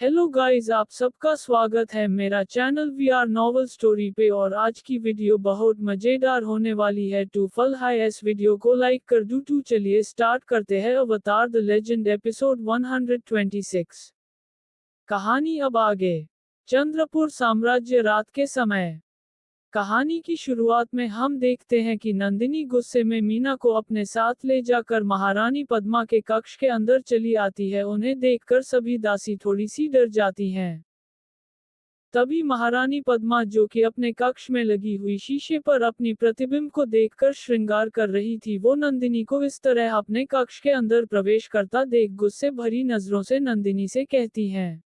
Hello guys, आप सबका स्वागत है मेरा चैनल वीआर नॉवल स्टोरी पे। और आज की वीडियो बहुत मजेदार होने वाली है। टू फल हाई इस वीडियो को लाइक कर दो। टू चलिए स्टार्ट करते हैं अवतार द लेजेंड एपिसोड 126। कहानी अब आगे। चंद्रपुर साम्राज्य रात के समय। कहानी की शुरुआत में हम देखते हैं कि नंदिनी गुस्से में मीना को अपने साथ ले जाकर महारानी पद्मा के कक्ष के अंदर चली आती है। उन्हें देखकर सभी दासी थोड़ी सी डर जाती हैं। तभी महारानी पद्मा, जो कि अपने कक्ष में लगी हुई शीशे पर अपनी प्रतिबिंब को देखकर श्रृंगार कर रही थी, वो नंदिनी को इस तरह अपने कक्ष के अंदर प्रवेश करता देख गुस्से भरी नजरों से नंदिनी से कहती हैं,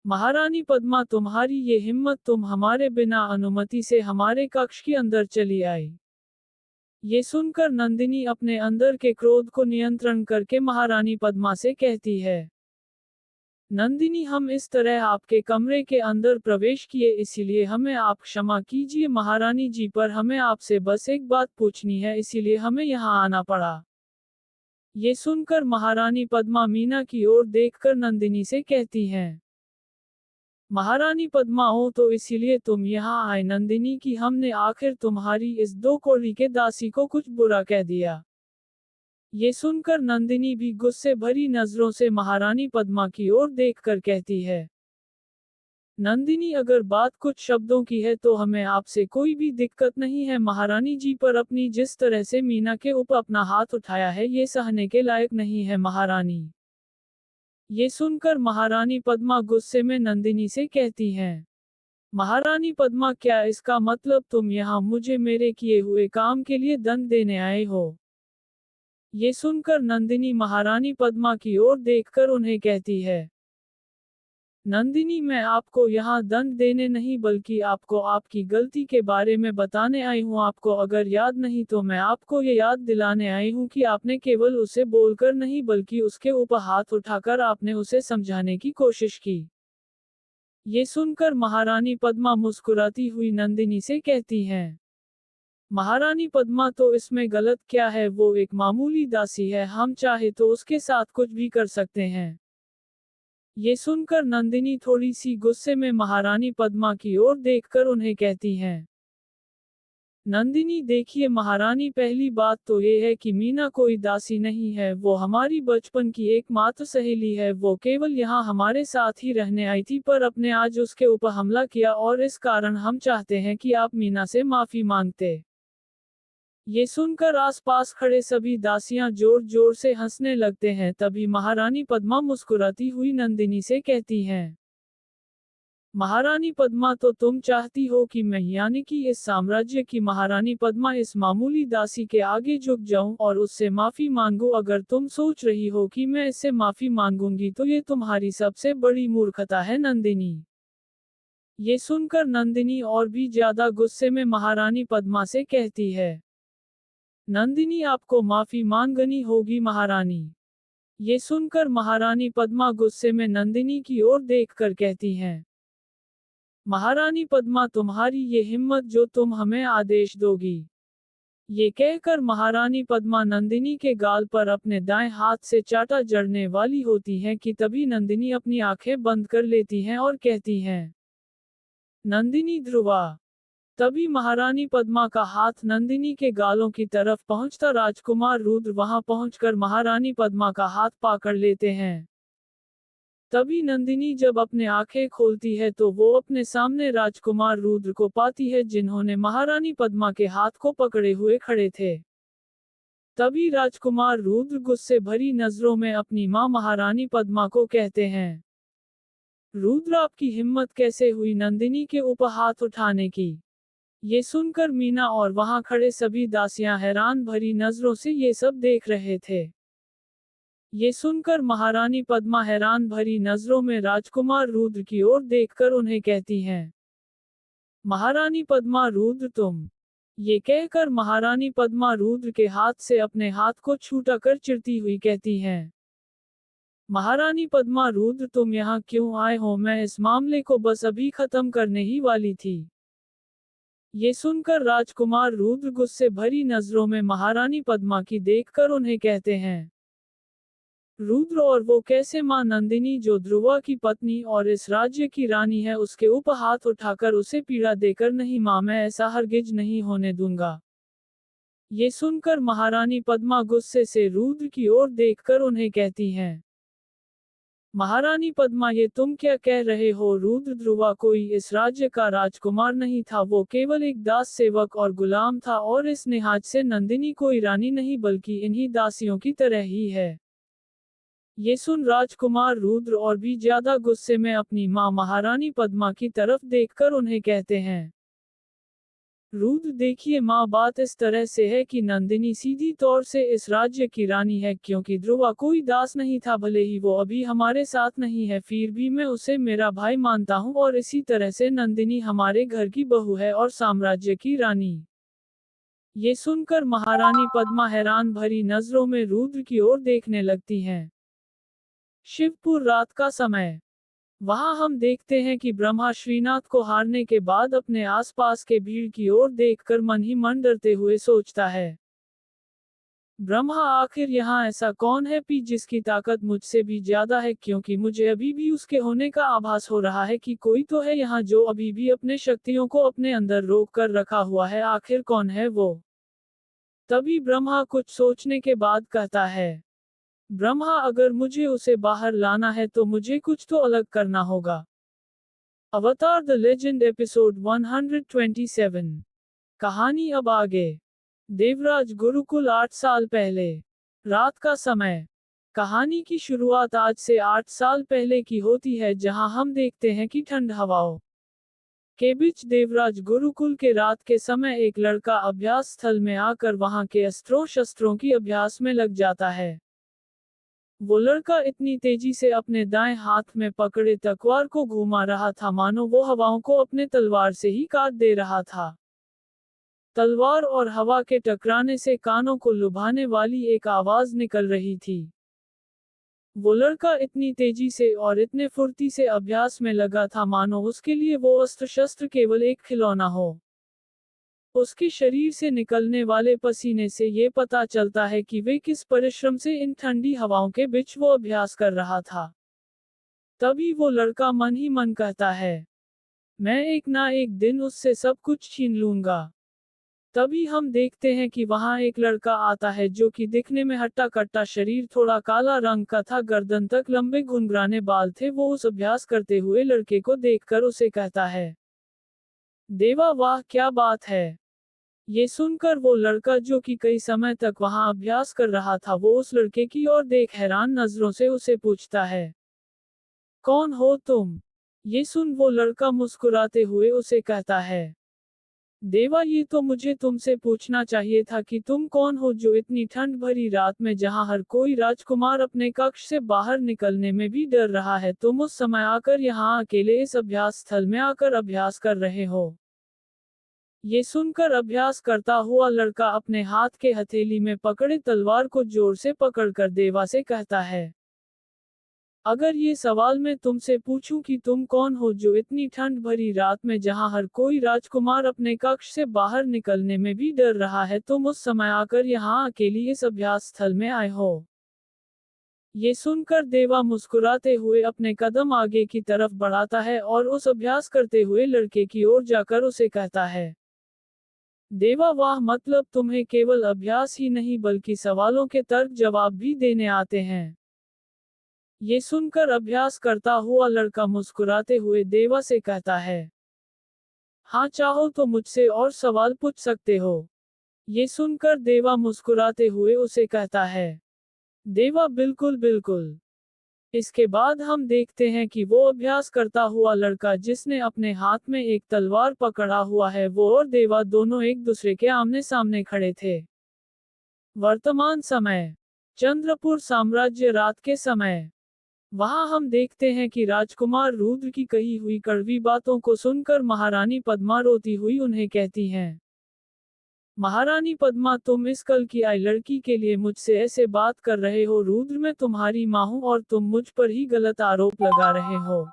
महारानी पद्मा, तुम्हारी ये हिम्मत, तुम हमारे बिना अनुमति से हमारे कक्ष के अंदर चली आई। ये सुनकर नंदिनी अपने अंदर के क्रोध को नियंत्रण करके महारानी पद्मा से कहती है, नंदिनी, हम इस तरह आपके कमरे के अंदर प्रवेश किए, इसीलिए हमें आप क्षमा कीजिए महारानी जी, पर हमें आपसे बस एक बात पूछनी है, इसीलिए हमें यहाँ आना पड़ा। ये सुनकर महारानी पद्मा मीना की ओर देखकर नंदिनी से कहती हैं, महारानी पद्मा, हो तो इसीलिए तुम यहाँ आए नंदिनी कि हमने आखिर तुम्हारी इस दो कौड़ी के दासी को कुछ बुरा कह दिया। ये सुनकर नंदिनी भी गुस्से भरी नजरों से महारानी पद्मा की ओर देखकर कहती है, नंदिनी, अगर बात कुछ शब्दों की है तो हमें आपसे कोई भी दिक्कत नहीं है महारानी जी, पर अपनी जिस तरह से मीना के ऊपर अपना हाथ उठाया है ये सहने के लायक नहीं है महारानी। ये सुनकर महारानी पद्मा गुस्से में नंदिनी से कहती हैं, महारानी पद्मा, क्या इसका मतलब तुम यहाँ मुझे मेरे किए हुए काम के लिए दंड देने आए हो? ये सुनकर नंदिनी महारानी पद्मा की ओर देखकर उन्हें कहती है, नंदिनी, मैं आपको यहाँ दंड देने नहीं बल्कि आपको आपकी गलती के बारे में बताने आई हूँ। आपको अगर याद नहीं तो मैं आपको ये याद दिलाने आई हूँ कि आपने केवल उसे बोलकर नहीं बल्कि उसके ऊपर हाथ उठाकर आपने उसे समझाने की कोशिश की। ये सुनकर महारानी पद्मा मुस्कुराती हुई नंदिनी से कहती हैं, महारानी पद्मा, तो इसमें गलत क्या है? वो एक मामूली दासी है, हम चाहे तो उसके साथ कुछ भी कर सकते हैं। ये सुनकर नंदिनी थोड़ी सी गुस्से में महारानी पद्मा की ओर देखकर उन्हें कहती हैं, नंदिनी, देखिए महारानी, पहली बात तो ये है कि मीना कोई दासी नहीं है, वो हमारी बचपन की एकमात्र सहेली है। वो केवल यहाँ हमारे साथ ही रहने आई थी, पर अपने आज उसके ऊपर हमला किया और इस कारण हम चाहते हैं कि आप मीना से माफी मांगते। ये सुनकर आसपास खड़े सभी दासियां जोर जोर से हंसने लगते हैं। तभी महारानी पद्मा मुस्कुराती हुई नंदिनी से कहती हैं, महारानी पद्मा, तो तुम चाहती हो कि मैं, यानी कि इस साम्राज्य की महारानी पद्मा, इस मामूली दासी के आगे झुक जाऊं और उससे माफी मांगूं? अगर तुम सोच रही हो कि मैं इससे माफी मांगूंगी तो ये तुम्हारी सबसे बड़ी मूर्खता है नंदिनी। ये सुनकर नंदिनी और भी ज्यादा गुस्से में महारानी पद्मा से कहती है, नंदिनी, आपको माफी मांगनी होगी महारानी। ये सुनकर महारानी पद्मा गुस्से में नंदिनी की ओर देखकर कहती हैं, महारानी पद्मा, तुम्हारी ये हिम्मत, जो तुम हमें आदेश दोगी। ये कहकर महारानी पद्मा नंदिनी के गाल पर अपने दाएं हाथ से चाटा जड़ने वाली होती हैं कि तभी नंदिनी अपनी आंखें बंद कर लेती हैं और कहती हैं, नंदिनी ध्रुवा। तभी महारानी पद्मा का हाथ नंदिनी के गालों की तरफ पहुंचता राजकुमार रुद्र वहां पहुंचकर महारानी पद्मा का हाथ पकड़ लेते हैं। तभी नंदिनी जब अपने आंखें खोलती है तो वो अपने सामने राजकुमार रुद्र को पाती है, जिन्होंने महारानी पद्मा के हाथ को पकड़े हुए खड़े थे। तभी राजकुमार रुद्र गुस्से भरी नजरों में अपनी मां महारानी पद्मा को कहते हैं, रुद्र, आपकी हिम्मत कैसे हुई नंदिनी के ऊपर हाथ उठाने की? ये सुनकर मीना और वहां खड़े सभी दासियां हैरान भरी नजरों से ये सब देख रहे थे। ये सुनकर महारानी पद्मा हैरान भरी नजरों में राजकुमार रुद्र की ओर देखकर उन्हें कहती हैं, महारानी पद्मा, रुद्र तुम। ये कहकर महारानी पद्मा रुद्र के हाथ से अपने हाथ को छूटा कर चिढ़ती हुई कहती हैं, महारानी पद्मा, रुद्र तुम यहाँ क्यों आए हो? मैं इस मामले को बस अभी खत्म करने ही वाली थी। ये सुनकर राजकुमार रुद्र गुस्से भरी नजरों में महारानी पद्मा की देखकर उन्हें कहते हैं, रुद्र और वो कैसे मां नंदिनी जो ध्रुवा की पत्नी और इस राज्य की रानी है उसके ऊपर हाथ उठाकर उसे पीड़ा देकर नहीं मां मैं ऐसा हरगिज नहीं होने दूंगा। ये सुनकर महारानी पद्मा गुस्से से रुद्र की ओर देखकर उन्हें कहती हैं। महारानी पद्मा ये तुम क्या कह रहे हो रुद्र ध्रुवा कोई इस राज्य का राजकुमार नहीं था वो केवल एक दास सेवक और गुलाम था और इस लिहाज से नंदिनी कोई रानी नहीं बल्कि इन्हीं दासियों की तरह ही है। ये सुन राजकुमार रुद्र और भी ज्यादा गुस्से में अपनी मां महारानी पद्मा की तरफ देखकर उन्हें कहते हैं। रुद्र देखिए माँ बात इस तरह से है कि नंदिनी सीधी तौर से इस राज्य की रानी है क्योंकि ध्रुवा कोई दास नहीं था भले ही वो अभी हमारे साथ नहीं है फिर भी मैं उसे मेरा भाई मानता हूँ और इसी तरह से नंदिनी हमारे घर की बहू है और साम्राज्य की रानी। ये सुनकर महारानी पद्मा हैरान भरी नजरों में रुद्र की ओर देखने लगती हैं। शिवपुर रात का समय। वहां हम देखते हैं कि ब्रह्मा श्रीनाथ को हारने के बाद अपने आसपास के भीड़ की ओर देखकर मन ही मन डरते हुए सोचता है। ब्रह्मा आखिर यहाँ ऐसा कौन है पी जिसकी ताकत मुझसे भी ज्यादा है क्योंकि मुझे अभी भी उसके होने का आभास हो रहा है कि कोई तो है यहाँ जो अभी भी अपने शक्तियों को अपने अंदर रोक कर रखा हुआ है आखिर कौन है वो। तभी ब्रह्मा कुछ सोचने के बाद कहता है। ब्रह्मा अगर मुझे उसे बाहर लाना है तो मुझे कुछ तो अलग करना होगा। अवतार द लेजेंड एपिसोड 127। कहानी अब आगे। देवराज गुरुकुल 8 साल पहले। रात का समय। कहानी की शुरुआत आज से 8 साल पहले की होती है जहां हम देखते हैं कि ठंड हवाओं के बीच देवराज गुरुकुल के रात के समय एक लड़का अभ्यास स्थल में आकर वहां के अस्त्रों शस्त्रों की अभ्यास में लग जाता है। वो लड़का इतनी तेजी से अपने दाएं हाथ में पकड़े तलवार को घुमा रहा था मानो वो हवाओं को अपने तलवार से ही काट दे रहा था। तलवार और हवा के टकराने से कानों को लुभाने वाली एक आवाज निकल रही थी। वो लड़का इतनी तेजी से और इतने फुर्ती से अभ्यास में लगा था मानो उसके लिए वो अस्त्र शस्त्र केवल एक खिलौना हो। उसके शरीर से निकलने वाले पसीने से ये पता चलता है कि वे किस परिश्रम से इन ठंडी हवाओं के बीच वो अभ्यास कर रहा था। तभी वो लड़का मन ही मन कहता है। मैं एक ना एक दिन उससे सब कुछ छीन लूंगा। तभी हम देखते हैं कि वहां एक लड़का आता है जो कि दिखने में हट्टा कट्टा शरीर थोड़ा काला रंग का था गर्दन तक लंबे घुंघराने बाल थे वो उस अभ्यास करते हुए लड़के को देखकर उसे कहता है। देवा वाह क्या बात है। ये सुनकर वो लड़का जो कि कई समय तक वहां अभ्यास कर रहा था वो उस लड़के की ओर देख हैरान नजरों से उसे पूछता है। कौन हो तुम? ये सुन वो लड़का मुस्कुराते हुए उसे कहता है। देवा ये तो मुझे तुमसे पूछना चाहिए था कि तुम कौन हो जो इतनी ठंड भरी रात में जहां हर कोई राजकुमार अपने कक्ष से बाहर निकलने में भी डर रहा है तुम उस समय आकर यहाँ अकेले इस अभ्यास स्थल में आकर अभ्यास कर रहे हो। ये सुनकर अभ्यास करता हुआ लड़का अपने हाथ के हथेली में पकड़े तलवार को जोर से पकड़कर देवा से कहता है। अगर ये सवाल मैं तुमसे पूछूं कि तुम कौन हो जो इतनी ठंड भरी रात में जहां हर कोई राजकुमार अपने कक्ष से बाहर निकलने में भी डर रहा है तुम उस समय आकर यहाँ अकेली इस अभ्यास स्थल में आए हो। ये सुनकर देवा मुस्कुराते हुए अपने कदम आगे की तरफ बढ़ाता है और उस अभ्यास करते हुए लड़के की ओर जाकर उसे कहता है। देवा वाह मतलब तुम्हें केवल अभ्यास ही नहीं बल्कि सवालों के तर्क जवाब भी देने आते हैं। ये सुनकर अभ्यास करता हुआ लड़का मुस्कुराते हुए देवा से कहता है। हाँ चाहो तो मुझसे और सवाल पूछ सकते हो। ये सुनकर देवा मुस्कुराते हुए उसे कहता है। देवा बिल्कुल बिल्कुल। इसके बाद हम देखते हैं कि वो अभ्यास करता हुआ लड़का जिसने अपने हाथ में एक तलवार पकड़ा हुआ है वो और देवा दोनों एक दूसरे के आमने सामने खड़े थे। वर्तमान समय। चंद्रपुर साम्राज्य रात के समय। वहां हम देखते हैं कि राजकुमार रुद्र की कही हुई कड़वी बातों को सुनकर महारानी पद्मा रोती हुई उन्हें कहती हैं। महारानी पद्मा तुम इस कल की आई लड़की के लिए मुझसे ऐसे बात कर रहे हो रुद्र मैं तुम्हारी माँ हूं और तुम मुझ पर ही गलत आरोप लगा रहे हो।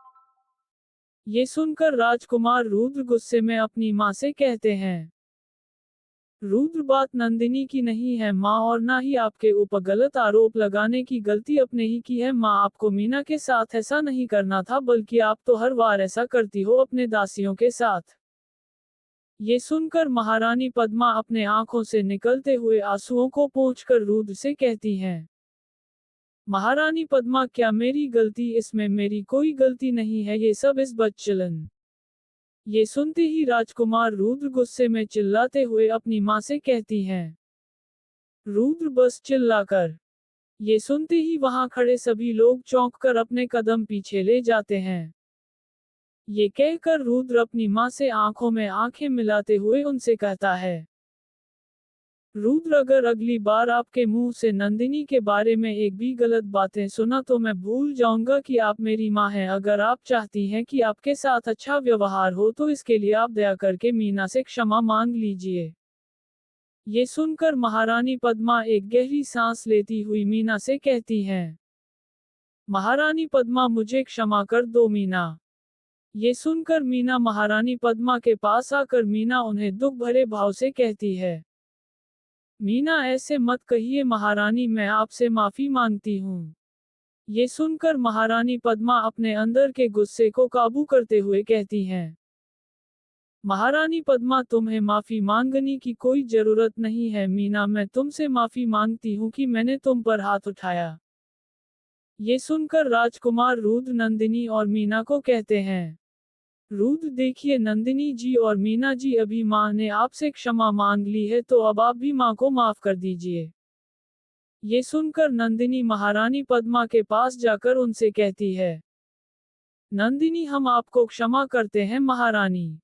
ये सुनकर राजकुमार रुद्र गुस्से में अपनी माँ से कहते हैं। रुद्र बात नंदिनी की नहीं है माँ और ना ही आपके ऊपर गलत आरोप लगाने की गलती अपने ही की है माँ। आपको मीना के साथ ऐसा नहीं करना था, बल्कि आप तो हर बार ऐसा करती हो अपने दासियों के साथ। ये सुनकर महारानी पद्मा अपने आंखों से निकलते हुए आंसुओं को पोंछकर रुद्र से कहती हैं, महारानी पद्मा क्या मेरी गलती? इसमें मेरी कोई गलती नहीं है, ये सब इस बदचलन। ये सुनते ही राजकुमार रुद्र गुस्से में चिल्लाते हुए अपनी माँ से कहती हैं, रुद्र बस चिल्लाकर। ये सुनते ही वहां खड़े सभी लोग चौंक कर अपने कदम पीछे ले जाते हैं। ये कहकर रुद्र अपनी माँ से आंखों में आंखें मिलाते हुए उनसे कहता है, रुद्र अगर अगली बार आपके मुंह से नंदिनी के बारे में एक भी गलत बातें सुना तो मैं भूल जाऊंगा कि आप मेरी माँ हैं। अगर आप चाहती हैं कि आपके साथ अच्छा व्यवहार हो तो इसके लिए आप दया करके मीना से क्षमा मांग लीजिए। ये सुनकर महारानी पद्मा एक गहरी सांस लेती हुई मीना से कहती हैं, महारानी पद्मा मुझे क्षमा कर दो मीना। ये सुनकर मीना महारानी पद्मा के पास आकर मीना उन्हें दुख भरे भाव से कहती है, मीना ऐसे मत कहिए महारानी, मैं आपसे माफी मांगती हूँ। ये सुनकर महारानी पद्मा अपने अंदर के गुस्से को काबू करते हुए कहती हैं, महारानी पद्मा तुम्हें माफी मांगने की कोई जरूरत नहीं है मीना, मैं तुमसे माफी मांगती हूँ कि मैंने तुम पर हाथ उठाया। ये सुनकर राजकुमार रुद्र नंदिनी और मीना को कहते हैं, रुद्र देखिए नंदिनी जी और मीना जी, अभी माँ ने आपसे क्षमा मांग ली है तो अब आप भी माँ को माफ कर दीजिए। ये सुनकर नंदिनी महारानी पद्मा के पास जाकर उनसे कहती है, नंदिनी हम आपको क्षमा करते हैं महारानी।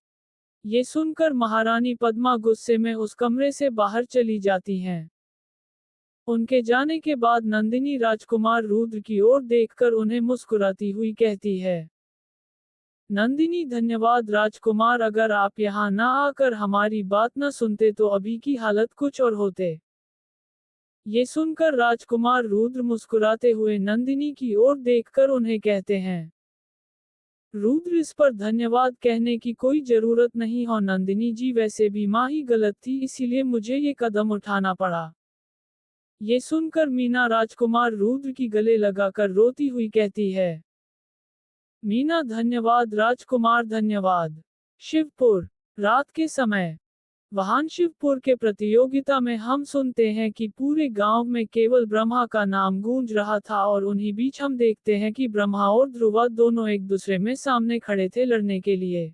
ये सुनकर महारानी पद्मा गुस्से में उस कमरे से बाहर चली जाती हैं। उनके जाने के बाद नंदिनी राजकुमार रुद्र की ओर देखकर उन्हें मुस्कुराती हुई कहती है, नंदिनी धन्यवाद राजकुमार, अगर आप यहाँ ना आकर हमारी बात न सुनते तो अभी की हालत कुछ और होते। ये सुनकर राजकुमार रुद्र मुस्कुराते हुए नंदिनी की ओर देखकर उन्हें कहते हैं, रुद्र इस पर धन्यवाद कहने की कोई जरूरत नहीं हो नंदिनी जी, वैसे भी माँ ही गलत थी इसीलिए मुझे ये कदम उठाना पड़ा। ये सुनकर मीना राजकुमार रुद्र की गले लगाकर रोती हुई कहती है, मीना धन्यवाद राजकुमार धन्यवाद। शिवपुर, रात के समय। वहां शिवपुर के प्रतियोगिता में हम सुनते हैं कि पूरे गांव में केवल ब्रह्मा का नाम गूंज रहा था और उन्हीं बीच हम देखते हैं कि ब्रह्मा और ध्रुवा दोनों एक दूसरे में सामने खड़े थे लड़ने के लिए।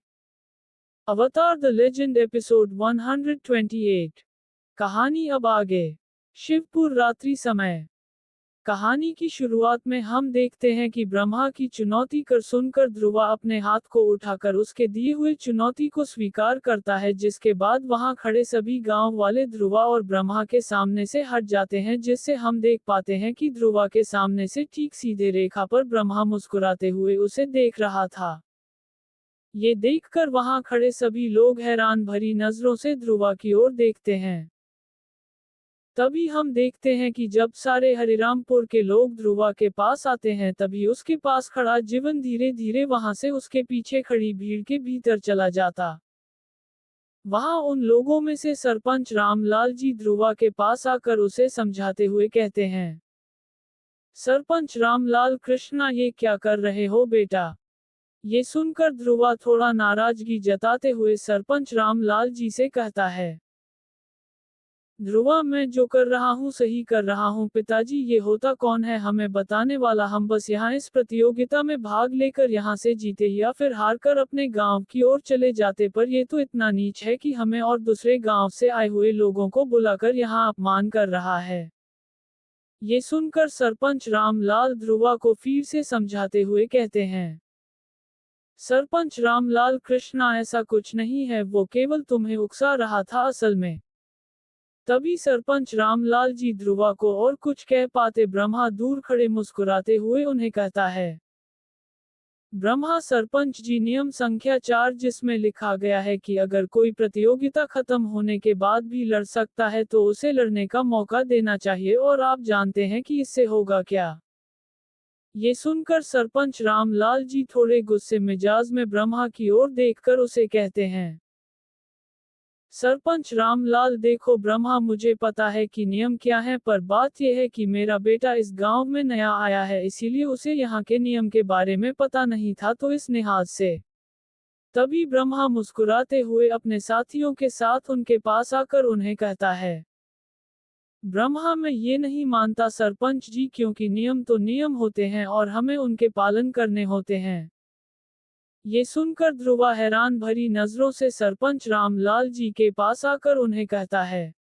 अवतार द लेजेंड एपिसोड 128। कहानी अब आगे। शिवपुर रात्रि समय। कहानी की शुरुआत में हम देखते हैं कि ब्रह्मा की चुनौती कर सुनकर ध्रुवा अपने हाथ को उठाकर उसके दिए हुए चुनौती को स्वीकार करता है, जिसके बाद वहां खड़े सभी गांव वाले ध्रुवा और ब्रह्मा के सामने से हट जाते हैं, जिससे हम देख पाते हैं कि ध्रुवा के सामने से ठीक सीधे रेखा पर ब्रह्मा मुस्कुराते हुए उसे देख रहा था। ये देखकर वहां खड़े सभी लोग हैरान भरी नजरों से ध्रुवा की ओर देखते हैं। तभी हम देखते हैं कि जब सारे हरिरामपुर के लोग ध्रुवा के पास आते हैं तभी उसके पास खड़ा जीवन धीरे धीरे वहां से उसके पीछे खड़ी भीड़ के भीतर चला जाता। वहां उन लोगों में से सरपंच रामलाल जी ध्रुवा के पास आकर उसे समझाते हुए कहते हैं, सरपंच रामलाल कृष्णा ये क्या कर रहे हो बेटा? ये सुनकर ध्रुवा थोड़ा नाराजगी जताते हुए सरपंच रामलाल जी से कहता है, ध्रुवा मैं जो कर रहा हूँ सही कर रहा हूँ पिताजी, ये होता कौन है हमें बताने वाला? हम बस यहाँ इस प्रतियोगिता में भाग लेकर यहाँ से जीते या फिर हार कर अपने गांव की ओर चले जाते, पर ये तो इतना नीच है कि हमें और दूसरे गांव से आए हुए लोगों को बुलाकर यहाँ अपमान कर रहा है। ये सुनकर सरपंच रामलाल ध्रुवा को फिर से समझाते हुए कहते हैं, सरपंच रामलाल कृष्णा ऐसा कुछ नहीं है, वो केवल तुम्हें उकसा रहा था असल में। तभी सरपंच रामलाल जी ध्रुवा को और कुछ कह पाते ब्रह्मा दूर खड़े मुस्कुराते हुए उन्हें कहता है, ब्रह्मा सरपंच जी नियम संख्या 4 जिसमें लिखा गया है कि अगर कोई प्रतियोगिता खत्म होने के बाद भी लड़ सकता है तो उसे लड़ने का मौका देना चाहिए, और आप जानते हैं कि इससे होगा क्या? ये सुनकर सरपंच रामलाल जी थोड़े गुस्से मिजाज में ब्रह्मा की ओर देखकर उसे कहते हैं, सरपंच रामलाल, देखो ब्रह्मा, मुझे पता है कि नियम क्या है, पर बात यह है कि मेरा बेटा इस गांव में नया आया है, इसीलिए उसे यहाँ के नियम के बारे में पता नहीं था, तो इस लिहाज से। तभी ब्रह्मा मुस्कुराते हुए अपने साथियों के साथ उनके पास आकर उन्हें कहता है, ब्रह्मा, मैं ये नहीं मानता सरपंच जी, क्योंकि नियम तो नियम होते हैं और हमें उनके पालन करने होते हैं। ये सुनकर ध्रुवा हैरान भरी नजरों से सरपंच रामलाल जी के पास आकर उन्हें कहता है,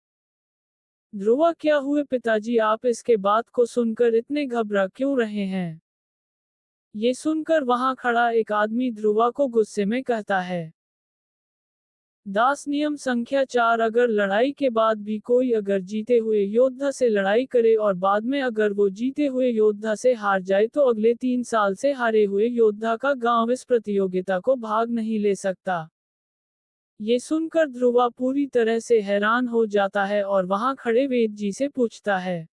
ध्रुवा, क्या हुए पिताजी, आप इसके बात को सुनकर इतने घबरा क्यों रहे हैं? ये सुनकर वहां खड़ा एक आदमी ध्रुवा को गुस्से में कहता है, दास, नियम संख्या 4, अगर लड़ाई के बाद भी कोई अगर जीते हुए योद्धा से लड़ाई करे और बाद में अगर वो जीते हुए योद्धा से हार जाए तो अगले 3 साल से हारे हुए योद्धा का गांव इस प्रतियोगिता को भाग नहीं ले सकता। ये सुनकर ध्रुवा पूरी तरह से हैरान हो जाता है और वहां खड़े वेद जी से पूछता है,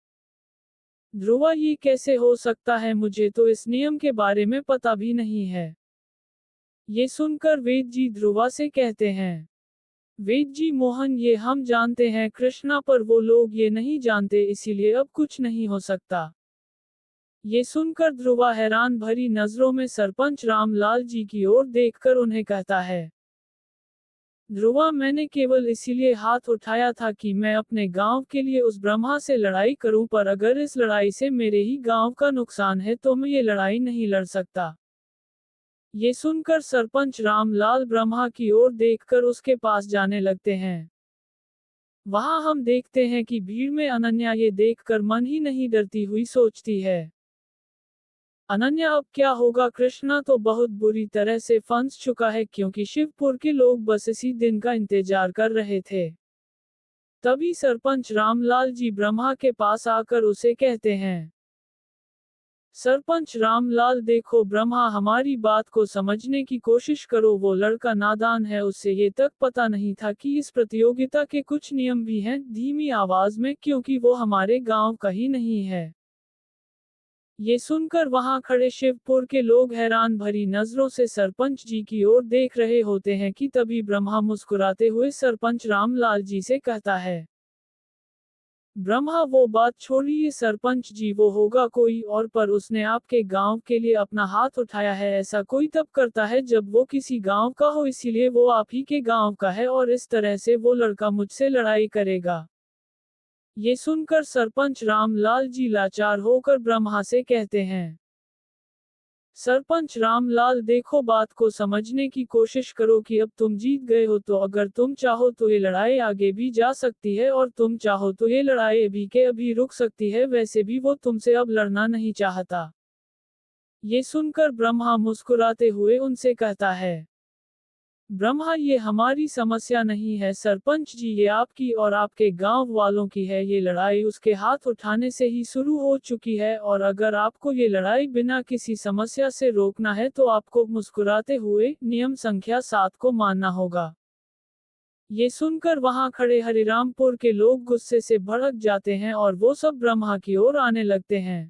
ध्रुवा, ये कैसे हो सकता है, मुझे तो इस नियम के बारे में पता भी नहीं है। ये सुनकर वेद जी ध्रुवा से कहते हैं, वेद जी मोहन, ये हम जानते हैं कृष्णा, पर वो लोग ये नहीं जानते, इसीलिए अब कुछ नहीं हो सकता। ये सुनकर ध्रुवा हैरान भरी नजरों में सरपंच रामलाल जी की ओर देखकर उन्हें कहता है, ध्रुवा, मैंने केवल इसीलिए हाथ उठाया था कि मैं अपने गांव के लिए उस ब्रह्मा से लड़ाई करूं, पर अगर इस लड़ाई से मेरे ही गांव का नुकसान है तो मैं ये लड़ाई नहीं लड़ सकता। ये सुनकर सरपंच रामलाल ब्रह्मा की ओर देखकर उसके पास जाने लगते हैं। वहां हम देखते हैं कि भीड़ में अनन्या ये देखकर मन ही नहीं डरती हुई सोचती है, अनन्या, अब क्या होगा, कृष्णा तो बहुत बुरी तरह से फंस चुका है, क्योंकि शिवपुर के लोग बस इसी दिन का इंतजार कर रहे थे। तभी सरपंच रामलाल जी ब्रह्मा के पास आकर उसे कहते हैं, सरपंच रामलाल, देखो ब्रह्मा, हमारी बात को समझने की कोशिश करो, वो लड़का नादान है, उससे ये तक पता नहीं था कि इस प्रतियोगिता के कुछ नियम भी हैं, धीमी आवाज में, क्योंकि वो हमारे गांव का ही नहीं है। ये सुनकर वहां खड़े शिवपुर के लोग हैरान भरी नजरों से सरपंच जी की ओर देख रहे होते हैं कि तभी ब्रह्मा मुस्कुराते हुए सरपंच रामलाल जी से कहता है, ब्रह्मा, वो बात छोड़िए सरपंच जी, वो होगा कोई और, पर उसने आपके गांव के लिए अपना हाथ उठाया है, ऐसा कोई तब करता है जब वो किसी गांव का हो, इसीलिए वो आप ही के गांव का है और इस तरह से वो लड़का मुझसे लड़ाई करेगा। ये सुनकर सरपंच रामलाल जी लाचार होकर ब्रह्मा से कहते हैं, सरपंच रामलाल, देखो बात को समझने की कोशिश करो कि अब तुम जीत गए हो, तो अगर तुम चाहो तो ये लड़ाई आगे भी जा सकती है और तुम चाहो तो ये लड़ाई अभी के अभी रुक सकती है, वैसे भी वो तुमसे अब लड़ना नहीं चाहता। ये सुनकर ब्रह्मा मुस्कुराते हुए उनसे कहता है, ब्रह्मा, ये हमारी समस्या नहीं है सरपंच जी, ये आपकी और आपके गांव वालों की है, ये लड़ाई उसके हाथ उठाने से ही शुरू हो चुकी है और अगर आपको ये लड़ाई बिना किसी समस्या से रोकना है तो आपको मुस्कुराते हुए नियम संख्या 7 को मानना होगा। ये सुनकर वहां खड़े हरिरामपुर के लोग गुस्से से भड़क जाते हैं और वो सब ब्रह्मा की ओर आने लगते हैं।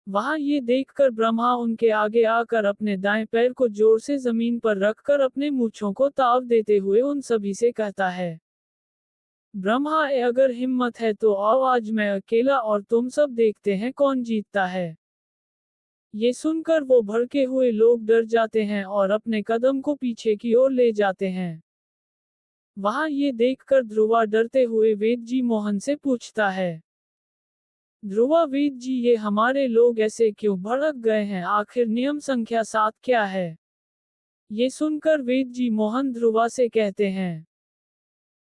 वहां ये देखकर ब्रह्मा उनके आगे आकर अपने दाएं पैर को जोर से जमीन पर रखकर अपने मूंछों को ताव देते हुए उन सभी से कहता है, ब्रह्मा, अगर हिम्मत है तो आओ, आज मैं अकेला और तुम सब देखते हैं कौन जीतता है। ये सुनकर वो भड़के हुए लोग डर जाते हैं और अपने कदम को पीछे की ओर ले जाते हैं। वहां ये देखकर ध्रुवा डरते हुए वेद जी मोहन से पूछता है, ध्रुवा, वेद जी, ये हमारे लोग ऐसे क्यों भड़क गए हैं, आखिर नियम संख्या 7 क्या है? ये सुनकर वेद जी मोहन ध्रुवा से कहते हैं,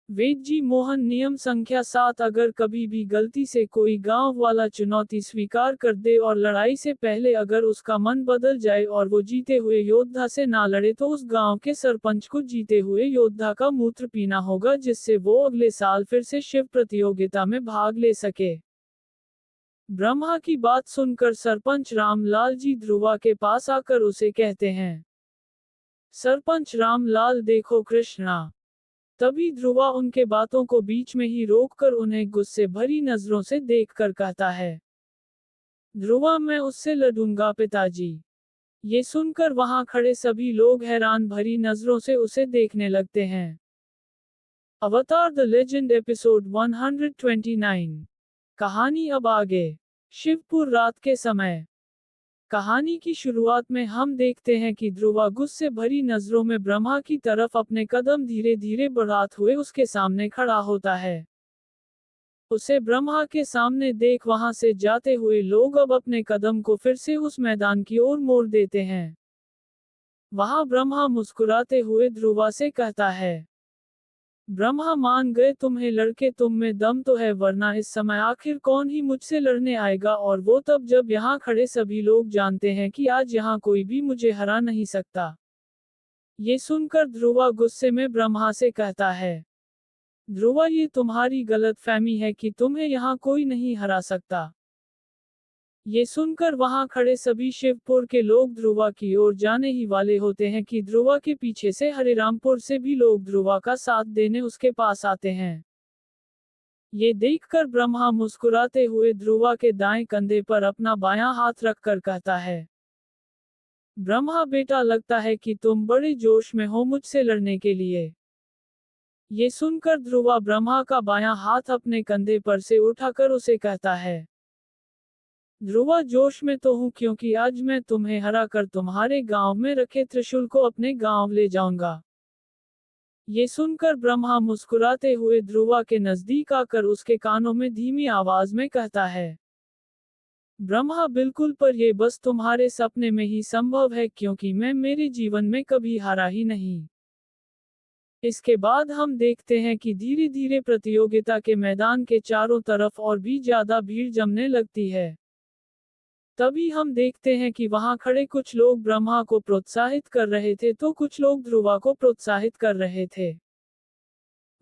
वेद जी मोहन, नियम संख्या 7, अगर कभी भी गलती से कोई गांव वाला चुनौती स्वीकार कर दे और लड़ाई से पहले अगर उसका मन बदल जाए और वो जीते हुए योद्धा से ना लड़े तो उस गांव के सरपंच को जीते हुए योद्धा का मूत्र पीना होगा, जिससे वो अगले साल फिर से शिव प्रतियोगिता में भाग ले सके। ब्रह्मा की बात सुनकर सरपंच रामलाल जी ध्रुवा के पास आकर उसे कहते हैं, सरपंच रामलाल, देखो कृष्णा। तभी ध्रुवा उनके बातों को बीच में ही रोककर उन्हें गुस्से भरी नजरों से देखकर कहता है, ध्रुवा, मैं उससे लड़ूंगा पिताजी। ये सुनकर वहां खड़े सभी लोग हैरान भरी नजरों से उसे देखने लगते हैं। अवतार द लेजेंड एपिसोड 129। कहानी अब आगे। शिवपुर रात के समय। कहानी की शुरुआत में हम देखते हैं कि ध्रुवा गुस्से भरी नजरों में ब्रह्मा की तरफ अपने कदम धीरे धीरे बढ़ाते हुए उसके सामने खड़ा होता है। उसे ब्रह्मा के सामने देख वहां से जाते हुए लोग अब अपने कदम को फिर से उस मैदान की ओर मोड़ देते हैं। वहां ब्रह्मा मुस्कुराते हुए ध्रुवा से कहता है, ब्रह्मा मान गए तुम्हें लड़के, तुम में दम तो है, वरना इस समय आखिर कौन ही मुझसे लड़ने आएगा, और वो तब जब यहाँ खड़े सभी लोग जानते हैं कि आज यहाँ कोई भी मुझे हरा नहीं सकता। ये सुनकर ध्रुवा गुस्से में ब्रह्मा से कहता है, ध्रुवा ये तुम्हारी गलतफहमी है कि तुम्हें यहाँ कोई नहीं हरा सकता। ये सुनकर वहां खड़े सभी शिवपुर के लोग ध्रुवा की ओर जाने ही वाले होते हैं कि ध्रुवा के पीछे से हरिरामपुर से भी लोग ध्रुवा का साथ देने उसके पास आते हैं। ये देखकर ब्रह्मा मुस्कुराते हुए ध्रुवा के दाएं कंधे पर अपना बायां हाथ रखकर कहता है, ब्रह्मा बेटा, लगता है कि तुम बड़े जोश में हो मुझसे लड़ने के लिए। ये सुनकर ध्रुवा ब्रह्मा का बायां हाथ अपने कंधे पर से उठाकर उसे कहता है, ध्रुवा जोश में तो हूँ, क्योंकि आज मैं तुम्हें हरा कर तुम्हारे गांव में रखे त्रिशूल को अपने गांव ले जाऊंगा। ये सुनकर ब्रह्मा मुस्कुराते हुए ध्रुवा के नजदीक आकर उसके कानों में धीमी आवाज में कहता है, ब्रह्मा बिल्कुल, पर यह बस तुम्हारे सपने में ही संभव है, क्योंकि मैं मेरे जीवन में कभी हारा ही नहीं। इसके बाद हम देखते हैं कि धीरे धीरे प्रतियोगिता के मैदान के चारों तरफ और भी ज्यादा भीड़ जमने लगती है। तभी हम देखते हैं कि वहां खड़े कुछ लोग ब्रह्मा को प्रोत्साहित कर रहे थे तो कुछ लोग ध्रुवा को प्रोत्साहित कर रहे थे।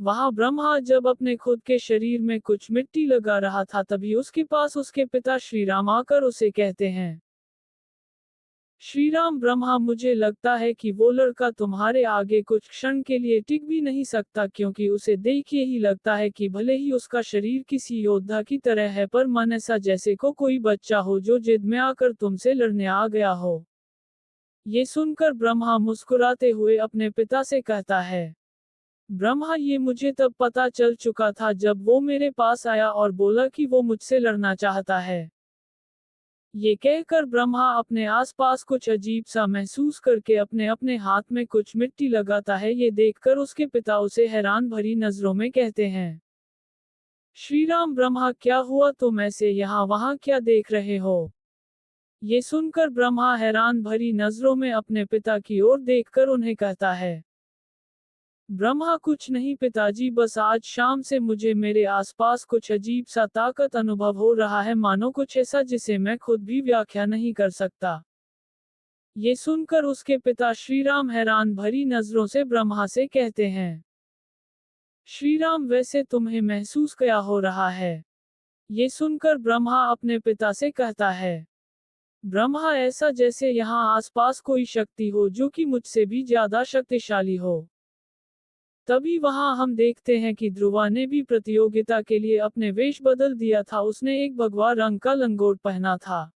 वहां ब्रह्मा जब अपने खुद के शरीर में कुछ मिट्टी लगा रहा था तभी उसके पास उसके पिता श्रीराम आकर उसे कहते हैं, श्रीराम ब्रह्मा, मुझे लगता है कि वो लड़का तुम्हारे आगे कुछ क्षण के लिए टिक भी नहीं सकता, क्योंकि उसे देखिए ही लगता है कि भले ही उसका शरीर किसी योद्धा की तरह है, पर मन ऐसा जैसे को कोई बच्चा हो जो जिद में आकर तुमसे लड़ने आ गया हो। ये सुनकर ब्रह्मा मुस्कुराते हुए अपने पिता से कहता है, ब्रह्मा, ये मुझे तब पता चल चुका था जब वो मेरे पास आया और बोला कि वो मुझसे लड़ना चाहता है। ये कहकर ब्रह्मा अपने आसपास कुछ अजीब सा महसूस करके अपने अपने हाथ में कुछ मिट्टी लगाता है। ये देखकर उसके पिता उसे हैरान भरी नजरों में कहते हैं, श्रीराम ब्रह्मा, क्या हुआ, तुम ऐसे यहाँ वहाँ क्या देख रहे हो? ये सुनकर ब्रह्मा हैरान भरी नजरों में अपने पिता की ओर देखकर उन्हें कहता है, ब्रह्मा, कुछ नहीं पिताजी, बस आज शाम से मुझे मेरे आसपास कुछ अजीब सा ताकत अनुभव हो रहा है, मानो कुछ ऐसा जिसे मैं खुद भी व्याख्या नहीं कर सकता। ये सुनकर उसके पिता श्रीराम हैरान भरी नजरों से ब्रह्मा से कहते हैं, श्रीराम, वैसे तुम्हें महसूस क्या हो रहा है? ये सुनकर ब्रह्मा अपने पिता से कहता है, ब्रह्मा, ऐसा जैसे यहाँ आसपास कोई शक्ति हो जो कि मुझसे भी ज्यादा शक्तिशाली हो। तभी वहां हम देखते हैं कि ध्रुवा ने भी प्रतियोगिता के लिए अपने वेश बदल दिया था, उसने एक भगवा रंग का लंगोट पहना था।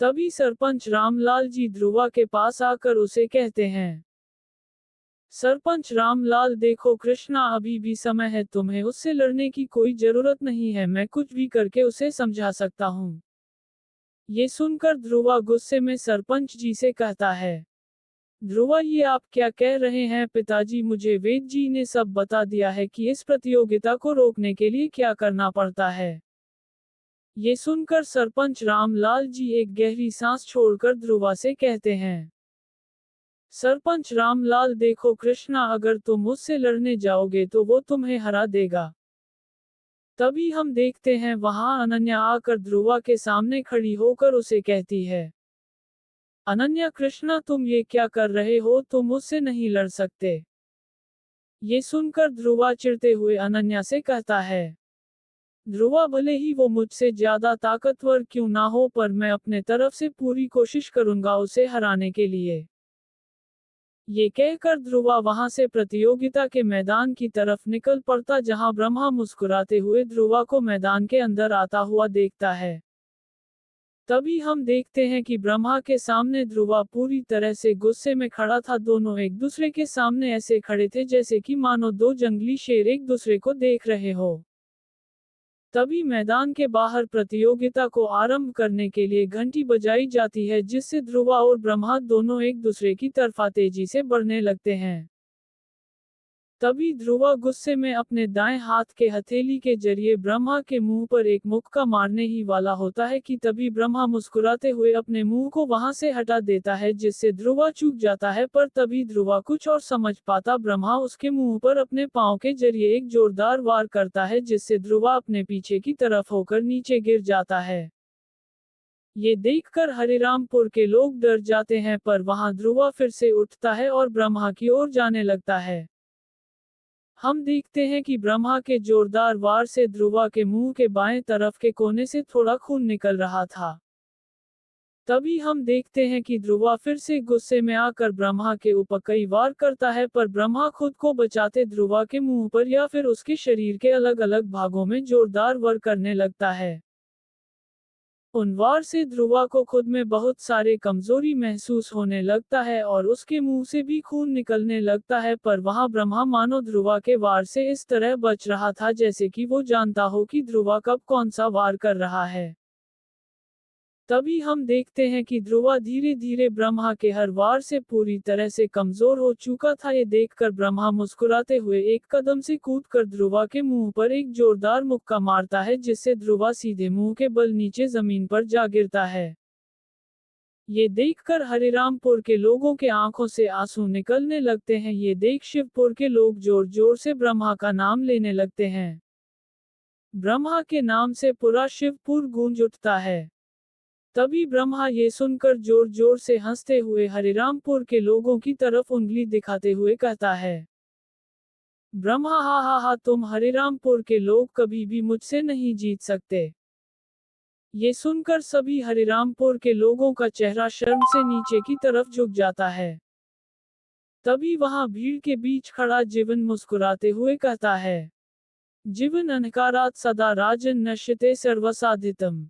तभी सरपंच रामलाल जी ध्रुवा के पास आकर उसे कहते हैं, सरपंच रामलाल, देखो कृष्णा अभी भी समय है, तुम्हें उससे लड़ने की कोई जरूरत नहीं है, मैं कुछ भी करके उसे समझा सकता हूँ। ये सुनकर ध्रुवा गुस्से में सरपंच जी से कहता है, ध्रुवा, ये आप क्या कह रहे हैं पिताजी, मुझे वेद जी ने सब बता दिया है कि इस प्रतियोगिता को रोकने के लिए क्या करना पड़ता है। ये सुनकर सरपंच रामलाल जी एक गहरी सांस छोड़कर ध्रुवा से कहते हैं, सरपंच रामलाल, देखो कृष्णा, अगर तुम उससे लड़ने जाओगे तो वो तुम्हें हरा देगा। तभी हम देखते हैं वहां अनन्या आकर ध्रुवा के सामने खड़ी होकर उसे कहती है, अनन्या, कृष्णा, तुम ये क्या कर रहे हो, तुम मुझसे नहीं लड़ सकते। ये सुनकर ध्रुवा चिढ़ते हुए अनन्या से कहता है, ध्रुवा, भले ही वो मुझसे ज्यादा ताकतवर क्यों ना हो, पर मैं अपने तरफ से पूरी कोशिश करूंगा उसे हराने के लिए। ये कहकर ध्रुवा वहां से प्रतियोगिता के मैदान की तरफ निकल पड़ता, जहां ब्रह्मा मुस्कुराते हुए ध्रुवा को मैदान के अंदर आता हुआ देखता है। तभी हम देखते हैं कि ब्रह्मा के सामने ध्रुवा पूरी तरह से गुस्से में खड़ा था। दोनों एक दूसरे के सामने ऐसे खड़े थे जैसे कि मानो दो जंगली शेर एक दूसरे को देख रहे हो। तभी मैदान के बाहर प्रतियोगिता को आरंभ करने के लिए घंटी बजाई जाती है, जिससे ध्रुवा और ब्रह्मा दोनों एक दूसरे की तरफा तेजी से बढ़ने लगते हैं। तभी ध्रुवा गुस्से में अपने दाएं हाथ के हथेली के जरिए ब्रह्मा के मुंह पर एक मुक्का मारने ही वाला होता है कि तभी ब्रह्मा मुस्कुराते हुए अपने मुंह को वहां से हटा देता है, जिससे ध्रुवा चूक जाता है। पर तभी ध्रुवा कुछ और समझ पाता, ब्रह्मा उसके मुंह पर अपने पांव के जरिए एक जोरदार वार करता है, जिससे ध्रुवा अपने पीछे की तरफ होकर नीचे गिर जाता है। ये देखकर हरिरामपुर के लोग डर जाते हैं, पर वहां ध्रुवा फिर से उठता है और ब्रह्मा की ओर जाने लगता है। हम देखते हैं कि ब्रह्मा के जोरदार वार से ध्रुवा के मुंह के बाएं तरफ के कोने से थोड़ा खून निकल रहा था। तभी हम देखते हैं कि ध्रुवा फिर से गुस्से में आकर ब्रह्मा के ऊपर कई वार करता है, पर ब्रह्मा खुद को बचाते ध्रुवा के मुंह पर या फिर उसके शरीर के अलग अलग भागों में जोरदार वार करने लगता है। उन वार से ध्रुवा को खुद में बहुत सारे कमजोरी महसूस होने लगता है और उसके मुंह से भी खून निकलने लगता है, पर वहां ब्रह्मा मानो ध्रुवा के वार से इस तरह बच रहा था जैसे कि वो जानता हो कि ध्रुवा कब कौन सा वार कर रहा है। तभी हम देखते हैं कि ध्रुवा धीरे धीरे ब्रह्मा के हर वार से पूरी तरह से कमजोर हो चुका था। ये देखकर ब्रह्मा मुस्कुराते हुए एक कदम से कूदकर ध्रुवा के मुंह पर एक जोरदार मुक्का मारता है, जिससे ध्रुवा सीधे मुंह के बल नीचे जमीन पर जा गिरता है। ये देखकर हरिरामपुर के लोगों के आंखों से आंसू निकलने लगते हैं। ये देख शिवपुर के लोग जोर जोर से ब्रह्मा का नाम लेने लगते हैं। ब्रह्मा के नाम से पूरा शिवपुर गूंज उठता है। तभी ब्रह्मा ये सुनकर जोर जोर से हंसते हुए हरिरामपुर के लोगों की तरफ उंगली दिखाते हुए कहता है, ब्रह्मा हा हा हा, तुम हरिरामपुर के लोग कभी भी मुझसे नहीं जीत सकते। ये सुनकर सभी हरिरामपुर के लोगों का चेहरा शर्म से नीचे की तरफ झुक जाता है। तभी वहां भीड़ के बीच खड़ा जीवन मुस्कुराते हुए कहता है, जीवन अनकारात सदा राजन नश्यते सर्वसाधितम।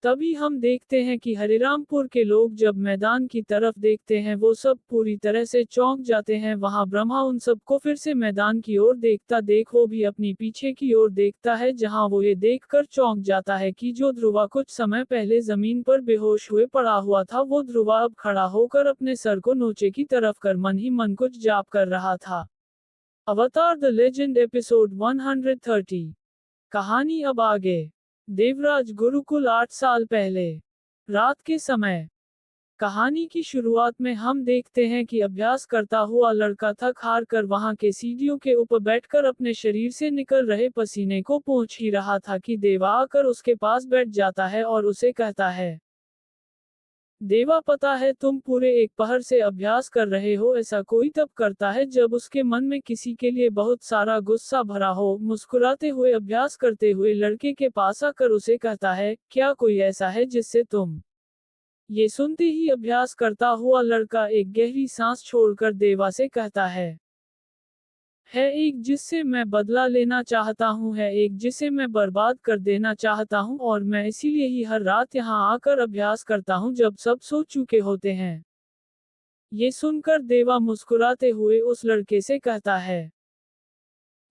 तभी हम देखते हैं कि हरिरामपुर के लोग जब मैदान की तरफ देखते हैं वो सब पूरी तरह से चौंक जाते हैं। वहां ब्रह्मा उन सबको फिर से मैदान की ओर देखता देख वो भी अपनी पीछे की ओर देखता है, जहां वो ये देखकर चौंक जाता है कि जो ध्रुवा कुछ समय पहले जमीन पर बेहोश हुए पड़ा हुआ था, वो ध्रुवा अब खड़ा होकर अपने सर को नीचे की तरफ कर मन ही मन कुछ जाप कर रहा था। अवतार द लेजेंड एपिसोड 130। कहानी अब आगे। देवराज गुरुकुल 8 साल पहले। रात के समय। कहानी की शुरुआत में हम देखते हैं कि अभ्यास करता हुआ लड़का थक हार कर वहां के सीढ़ियों के ऊपर बैठकर अपने शरीर से निकल रहे पसीने को पोंछ ही रहा था कि देवा आकर उसके पास बैठ जाता है और उसे कहता है, देवा, पता है तुम पूरे एक पहर से अभ्यास कर रहे हो। ऐसा कोई तब करता है जब उसके मन में किसी के लिए बहुत सारा गुस्सा भरा हो। मुस्कुराते हुए अभ्यास करते हुए लड़के के पास आकर उसे कहता है, क्या कोई ऐसा है जिससे तुम। ये सुनते ही अभ्यास करता हुआ लड़का एक गहरी सांस छोड़कर देवा से कहता है एक जिससे मैं बदला लेना चाहता हूँ, है एक जिसे मैं बर्बाद कर देना चाहता हूँ, और मैं इसीलिए ही हर रात यहाँ आकर अभ्यास करता हूँ जब सब सो चुके होते हैं। ये सुनकर देवा मुस्कुराते हुए उस लड़के से कहता है,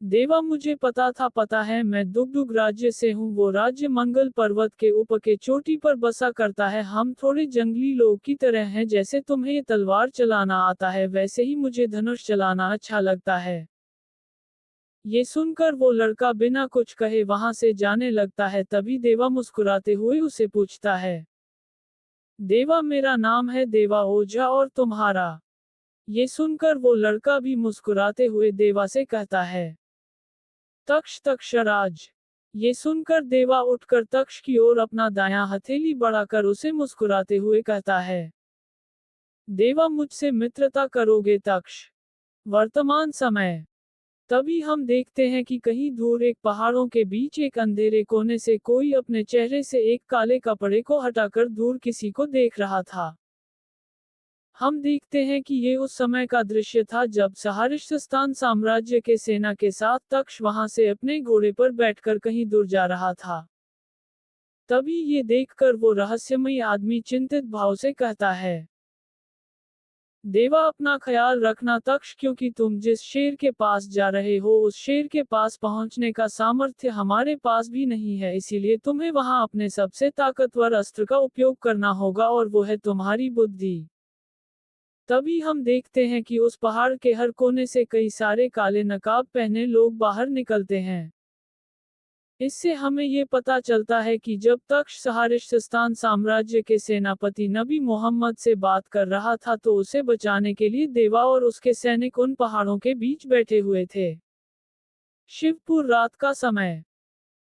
देवा, मुझे पता है, मैं दुगदुग राज्य से हूँ। वो राज्य मंगल पर्वत के ऊपर के चोटी पर बसा करता है। हम थोड़े जंगली लोग की तरह हैं। जैसे तुम्हें तलवार चलाना आता है वैसे ही मुझे धनुष चलाना अच्छा लगता है। ये सुनकर वो लड़का बिना कुछ कहे वहां से जाने लगता है। तभी देवा मुस्कुराते हुए उसे पूछता है, देवा, मेरा नाम है देवा ओझा, और तुम्हारा। ये सुनकर वो लड़का भी मुस्कुराते हुए देवा से कहता है, तक्ष तक्षराज। ये सुनकर देवा उठकर तक्ष की ओर अपना दायां हथेली बढ़ाकर उसे मुस्कुराते हुए कहता है, देवा, मुझसे मित्रता करोगे तक्ष। वर्तमान समय। तभी हम देखते हैं कि कहीं दूर एक पहाड़ों के बीच एक अंधेरे कोने से कोई अपने चेहरे से एक काले कपड़े को हटाकर दूर किसी को देख रहा था। हम देखते हैं कि ये उस समय का दृश्य था जब सहारिश्तान साम्राज्य के सेना के साथ तक्ष वहां से अपने घोड़े पर बैठकर कहीं दूर जा रहा था। तभी ये देखकर वो रहस्यमयी आदमी चिंतित भाव से कहता है, देवा अपना ख्याल रखना तक्ष, क्योंकि तुम जिस शेर के पास जा रहे हो उस शेर के पास पहुंचने का सामर्थ्य हमारे पास भी नहीं है, इसीलिए तुम्हें वहां अपने सबसे ताकतवर अस्त्र का उपयोग करना होगा और वो है तुम्हारी बुद्धि। तभी हम देखते हैं कि उस पहाड़ के हर कोने से कई सारे काले नकाब पहने लोग बाहर निकलते हैं। इससे हमें ये पता चलता है कि जब तक सहारिस्तान साम्राज्य के सेनापति नबी मोहम्मद से बात कर रहा था तो उसे बचाने के लिए देवा और उसके सैनिक उन पहाड़ों के बीच बैठे हुए थे। शिवपुर रात का समय।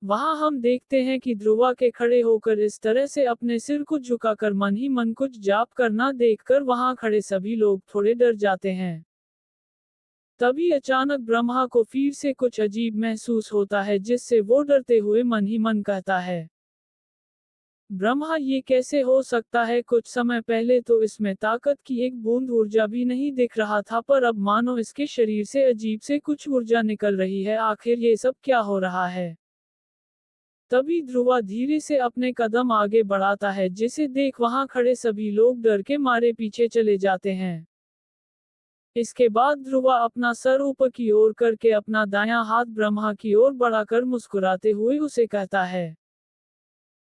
वहां हम देखते हैं कि ध्रुवा के खड़े होकर इस तरह से अपने सिर को झुकाकर मन ही मन कुछ जाप करना देखकर वहां खड़े सभी लोग थोड़े डर जाते हैं। तभी अचानक ब्रह्मा को फिर से कुछ अजीब महसूस होता है, जिससे वो डरते हुए मन ही मन कहता है, ब्रह्मा ये कैसे हो सकता है, कुछ समय पहले तो इसमें ताकत की एक बूंद ऊर्जा भी नहीं दिख रहा था, पर अब मानो इसके शरीर से अजीब से कुछ ऊर्जा निकल रही है, आखिर ये सब क्या हो रहा है। तभी ध्रुवा धीरे से अपने कदम आगे बढ़ाता है, जिसे देख वहां खड़े सभी लोग डर के मारे पीछे चले जाते हैं। इसके बाद ध्रुवा अपना सर ऊपर की ओर करके अपना दायां हाथ ब्रह्मा की ओर बढ़ाकर मुस्कुराते हुए उसे कहता है,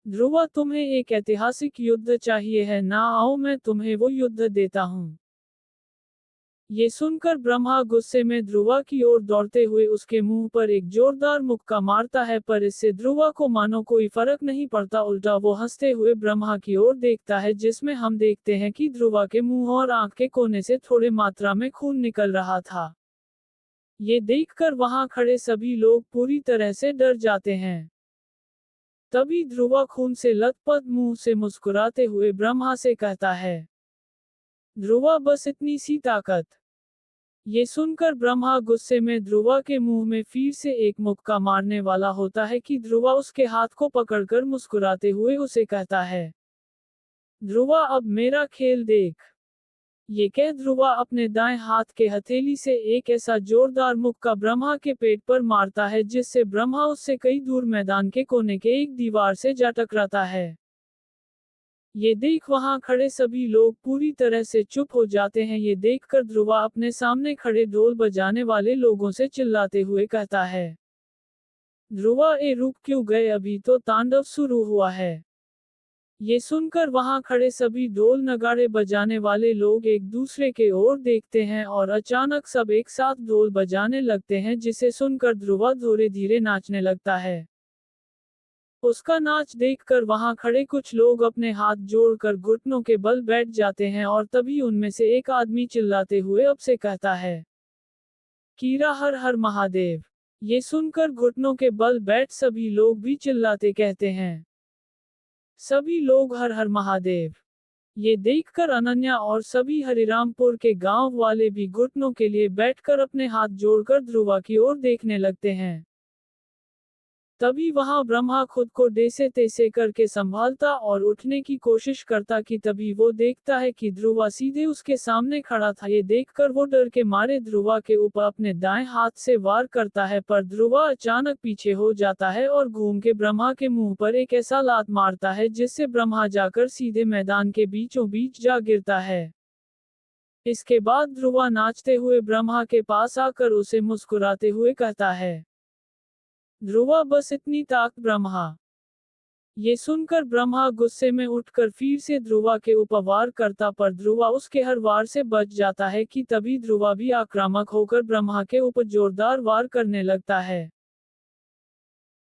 ध्रुवा तुम्हें एक ऐतिहासिक युद्ध चाहिए है ना, आओ मैं तुम्हें वो युद्ध देता हूँ। ये सुनकर ब्रह्मा गुस्से में ध्रुवा की ओर दौड़ते हुए उसके मुंह पर एक जोरदार मुक्का मारता है, पर इससे ध्रुवा को मानो कोई फर्क नहीं पड़ता, उल्टा वो हंसते हुए ब्रह्मा की ओर देखता है, जिसमें हम देखते हैं कि ध्रुवा के मुंह और आंख के कोने से थोड़े मात्रा में खून निकल रहा था। ये देखकर वहां खड़े सभी लोग पूरी तरह से डर जाते हैं। तभी ध्रुवा खून से लथपथ मुंह से मुस्कुराते हुए ब्रह्मा से कहता है, ध्रुवा बस इतनी सी ताकत। ये सुनकर ब्रह्मा गुस्से में ध्रुवा के मुंह में फिर से एक मुक्का मारने वाला होता है कि ध्रुवा उसके हाथ को पकड़कर मुस्कुराते हुए उसे कहता है, ध्रुवा अब मेरा खेल देख। ये कह ध्रुवा अपने दाएं हाथ के हथेली से एक ऐसा जोरदार मुक्का ब्रह्मा के पेट पर मारता है, जिससे ब्रह्मा उससे कई दूर मैदान के कोने के एक दीवार से जा टकराता है। ये देख वहां खड़े सभी लोग पूरी तरह से चुप हो जाते हैं। ये देखकर ध्रुवा अपने सामने खड़े ढोल बजाने वाले लोगों से चिल्लाते हुए कहता है, ध्रुवा ए रुक क्यों गए, अभी तो तांडव शुरू हुआ है। ये सुनकर वहां खड़े सभी ढोल नगाड़े बजाने वाले लोग एक दूसरे के ओर देखते हैं और अचानक सब एक साथ ढोल बजाने लगते हैं, जिसे सुनकर ध्रुवा धीरे धीरे नाचने लगता है। उसका नाच देखकर वहां खड़े कुछ लोग अपने हाथ जोड़कर घुटनों के बल बैठ जाते हैं और तभी उनमें से एक आदमी चिल्लाते हुए अब से कहता है, कीरा हर हर महादेव। ये सुनकर घुटनों के बल बैठ सभी लोग भी चिल्लाते कहते हैं, सभी लोग हर हर महादेव। ये देखकर अनन्या और सभी हरिरामपुर के गांव वाले भी घुटनों के लिए बैठकर अपने हाथ जोड़कर ध्रुवा की ओर देखने लगते हैं। तभी वहां ब्रह्मा खुद को जैसे तैसे करके संभालता और उठने की कोशिश करता कि तभी वो देखता है कि ध्रुवा सीधे उसके सामने खड़ा था। ये देखकर वो डर के मारे ध्रुवा के ऊपर अपने दाएं हाथ से वार करता है, पर ध्रुवा अचानक पीछे हो जाता है और घूम के ब्रह्मा के मुंह पर एक ऐसा लात मारता है, जिससे ब्रह्मा जाकर सीधे मैदान के बीचों बीच जा गिरता है। इसके बाद ध्रुवा नाचते हुए ब्रह्मा के पास आकर उसे मुस्कुराते हुए कहता है, ध्रुवा बस इतनी ताक ब्रह्मा। ये सुनकर ब्रह्मा गुस्से में उठकर फिर से ध्रुवा के ऊपर वार करता, पर ध्रुवा उसके हर वार से बच जाता है कि तभी ध्रुवा भी आक्रामक होकर ब्रह्मा के ऊपर जोरदार वार करने लगता है।